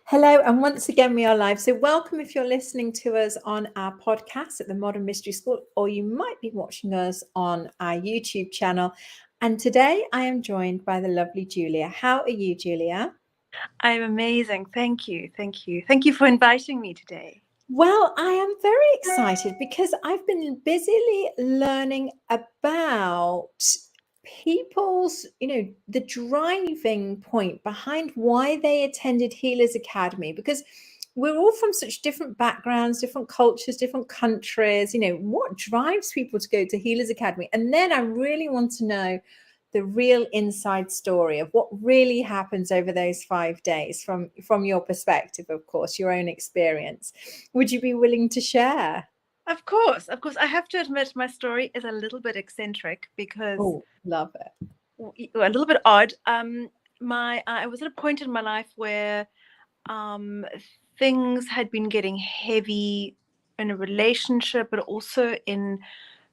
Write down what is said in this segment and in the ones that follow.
Hello, and once again, we are live. So, welcome if you're listening to us on our podcast at the Modern Mystery School, or you might be watching us on our YouTube channel. And today I am joined by the lovely Julia. How are you, Julia? I'm amazing. Thank you. Thank you. Thank you for inviting me today. Well, I am very excited because I've been busily learning about people's, the driving point behind why they attended Healers Academy, because we're all from such different backgrounds, different cultures, different countries. What drives people to go to Healers Academy? And then I really want to know the real inside story of what really happens over those 5 days from your perspective, of course, your own experience. Would you be willing to share? Of course. Of course. I have to admit my story is a little bit eccentric because Oh, love it. a little bit odd. I was at a point in my life where um things had been getting heavy in a relationship, but also in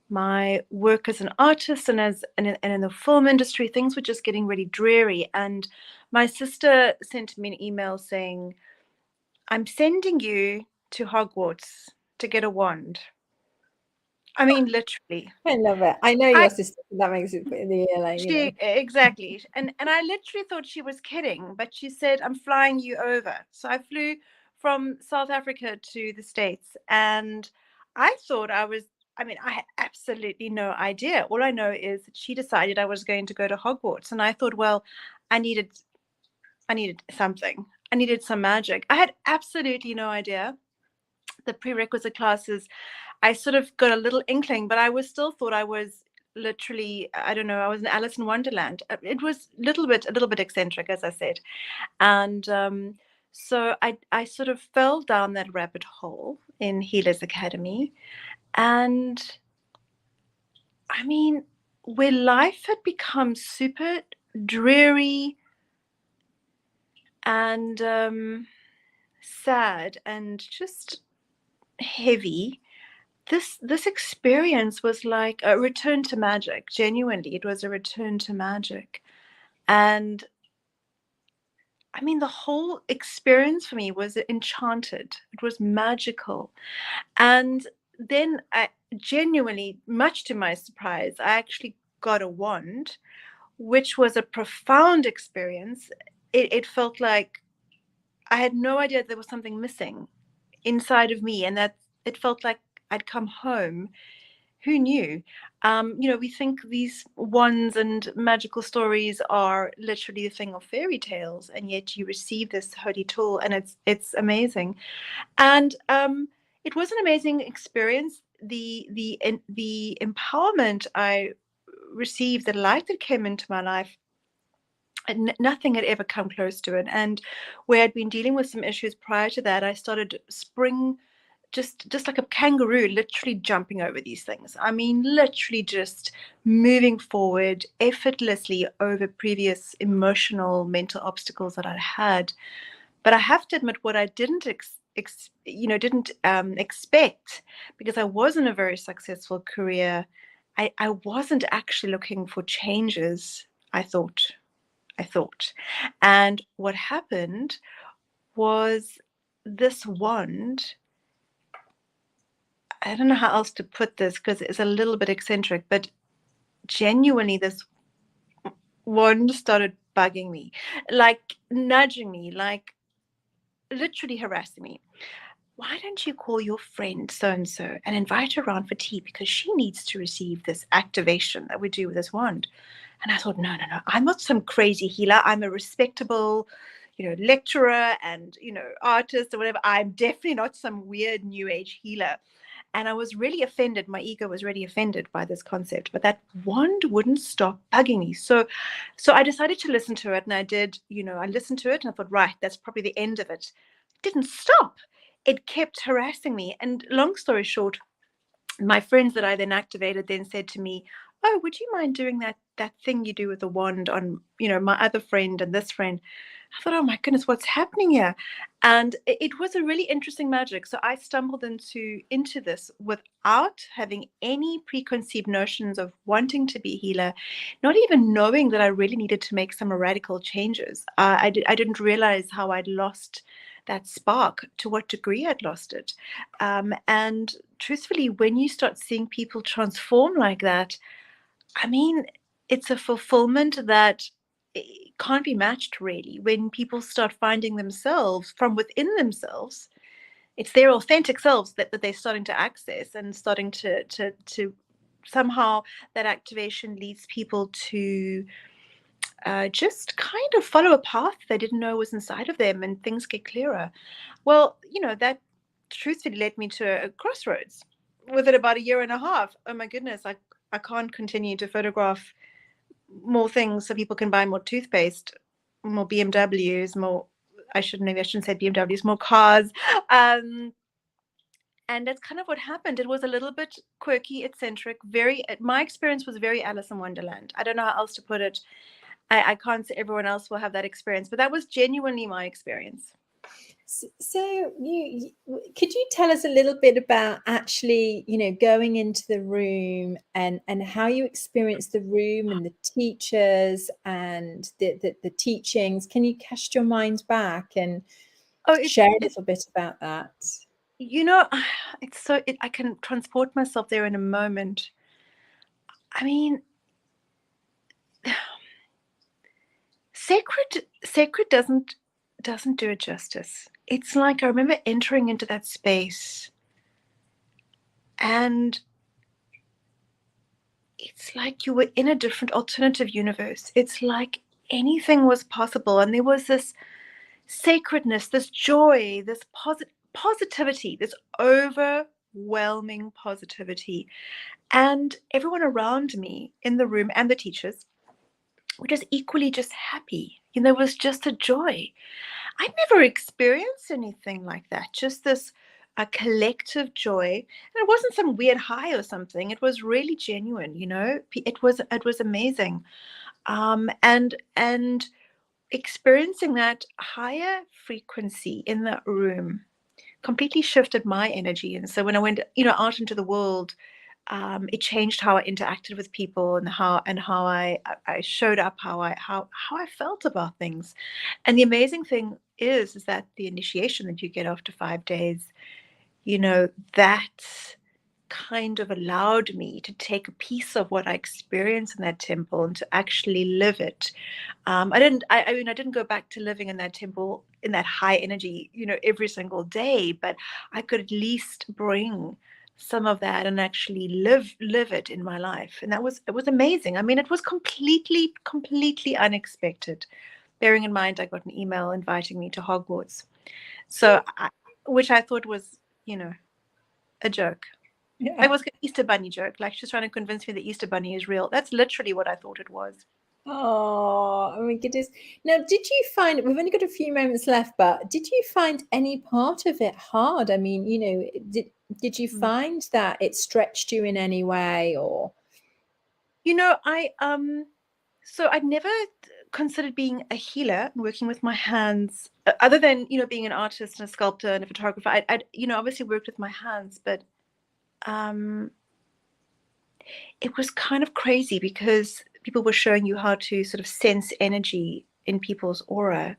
my work as an artist and in the film industry. Things were just getting really dreary. And my sister sent me an email saying, I'm sending you to Hogwarts to get a wand. I mean, literally. I love it. I know I your sister. That makes it in the air, she exactly, and I literally thought she was kidding, but she said, "I'm flying you over." So I flew from South Africa to the States, and I thought I was. I mean, I had absolutely no idea. All I know is that she decided I was going to go to Hogwarts, and I thought, well, I needed, I needed something. I needed some magic. I had absolutely no idea the prerequisite classes. I sort of got a little inkling, but I was still thought I was literally, I don't know, I was in Alice in Wonderland. It was a little bit eccentric, as I said. And so I sort of fell down that rabbit hole in Healers Academy. And I mean, where life had become super dreary and sad and just heavy, this experience was like a return to magic. Genuinely, it was a return to magic. And I mean, the whole experience for me was enchanted. It was magical. And then I genuinely, much to my surprise, I actually got a wand, which was a profound experience. It felt like I had no idea there was something missing inside of me, and that it felt like I'd come home. Who knew? We think these wands and magical stories are literally a thing of fairy tales, and yet you receive this holy tool, and it's amazing. And it was an amazing experience. The empowerment I received, the light that came into my life, and nothing had ever come close to it. And where I'd been dealing with some issues prior to that, I started spring just like a kangaroo, literally jumping over these things. I mean, literally just moving forward effortlessly over previous emotional, mental obstacles that I'd had. But I have to admit, what I didn't expect, because I was in a very successful career. I wasn't actually looking for changes. I thought, I thought, and what happened was this wand. I don't know how else to put this because it's a little bit eccentric, but genuinely, this wand started bugging me, like nudging me, like literally harassing me. Why don't you call your friend so and so and invite her around for tea because she needs to receive this activation that we do with this wand? And I thought, no, no, no, I'm not some crazy healer. I'm a respectable, lecturer and, artist or whatever. I'm definitely not some weird new age healer. And I was really offended. My ego was really offended by this concept, but that wand wouldn't stop bugging me. So I decided to listen to it, and I did. I listened to it, and I thought, right, that's probably the end of it. It didn't stop. It kept harassing me. And long story short, my friends that I then activated then said to me, "Oh, would you mind doing that thing you do with the wand on, my other friend and this friend?" I thought, "Oh my goodness, what's happening here?" And it was a really interesting magic. So I stumbled into this without having any preconceived notions of wanting to be a healer, not even knowing that I really needed to make some radical changes. I didn't realize how I'd lost that spark, to what degree I'd lost it. And truthfully, when you start seeing people transform like that, I mean, it's a fulfillment that can't be matched, really. When people start finding themselves from within themselves, it's their authentic selves that they're starting to access, and starting to somehow, that activation leads people to just kind of follow a path they didn't know was inside of them, and things get clearer. Well, that truthfully led me to a crossroads within about a year and a half. Oh my goodness, I can't continue to photograph more things so people can buy more toothpaste, more BMWs, more, maybe I shouldn't say BMWs, more cars. And that's kind of what happened. It was a little bit quirky, eccentric, my experience was very Alice in Wonderland. I don't know how else to put it. I can't say everyone else will have that experience, but that was genuinely my experience. So could you tell us a little bit about actually, going into the room and how you experienced the room and the teachers and the teachings? Can you cast your mind back and share a little bit about that? It's so, I can transport myself there in a moment. I mean, sacred doesn't do it justice. It's like, I remember entering into that space, and it's like you were in a different alternative universe. It's like anything was possible, and there was this sacredness, this joy, this positivity, this overwhelming positivity. And everyone around me in the room, and the teachers, were just equally just happy. There was just a joy. I'd never experienced anything like that. Just this a collective joy. And it wasn't some weird high or something. It was really genuine, It was amazing. And experiencing that higher frequency in that room completely shifted my energy. And so when I went, out into the world, it changed how I interacted with people, and how I showed up, how I felt about things. And the amazing thing is that the initiation that you get after 5 days, that kind of allowed me to take a piece of what I experienced in that temple and to actually live it. I didn't go back to living in that temple in that high energy, every single day, but I could at least bring some of that and actually live it in my life. And it was amazing. I mean, it was completely unexpected, bearing in mind I got an email inviting me to Hogwarts, which I thought was, a joke. Yeah. It was an Easter Bunny joke. Like, she's trying to convince me the Easter Bunny is real. That's literally what I thought it was. Oh my goodness. Now, did you find, we've only got a few moments left, but did you find any part of it hard? I mean, did you find that it stretched you in any way, or? So I'd never considered being a healer and working with my hands, other than, being an artist and a sculptor and a photographer. I'd obviously worked with my hands, but it was kind of crazy because people were showing you how to sort of sense energy in people's aura.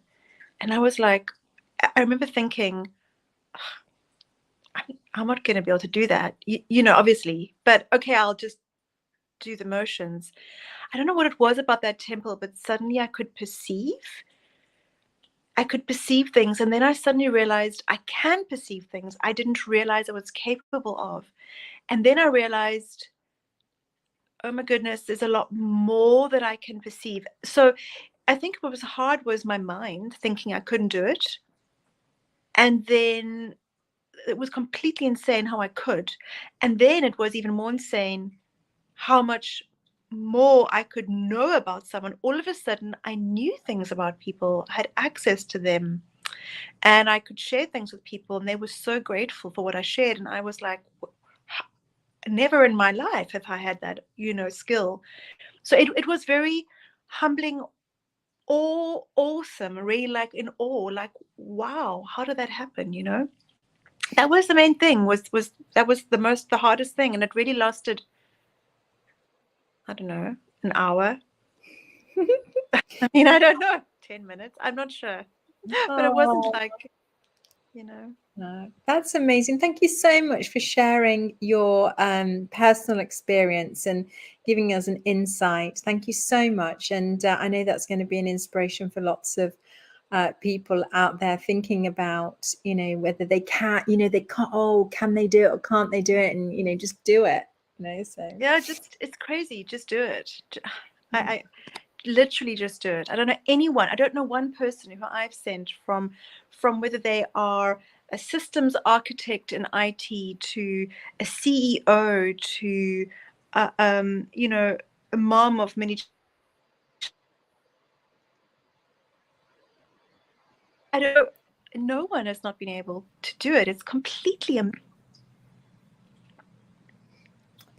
And I was like, I remember thinking, I'm not going to be able to do that, obviously, but okay, I'll just do the motions. I don't know what it was about that temple, but suddenly I could perceive things. And then I suddenly realized I can perceive things I didn't realize I was capable of. And then I realized, oh my goodness, there's a lot more that I can perceive. So I think what was hard was my mind thinking I couldn't do it. And then it was completely insane how I could. And then it was even more insane how much more I could know about someone. All of a sudden, I knew things about people, had access to them, and I could share things with people. And they were so grateful for what I shared. And I was like, never in my life have I had that, skill. So it was very humbling, awesome, really, like in awe, like, wow, how did that happen? That was the main thing, was that was the hardest thing. And it really lasted, I don't know, an hour. I mean, I don't know, 10 minutes, I'm not sure. But it wasn't like, you know. That's amazing. Thank you so much for sharing your personal experience and giving us an insight. Thank you so much. And I know that's going to be an inspiration for lots of people out there thinking about, you know, whether they can, you know, they can't, oh, can they do it or can't they do it? And, you know, just do it, you know, so. Yeah, just, it's crazy. Just do it. I literally just do it. I don't know anyone. I don't know one person who I've sent from whether they are a systems architect in IT to a CEO to, you know, a mom of many. I don't. No one has not been able to do it. It's completely.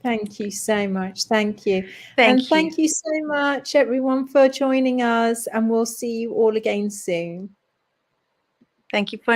Thank you so much. Thank you. Thank And you. thank you so much, everyone, for joining us. And we'll see you all again soon. Thank you for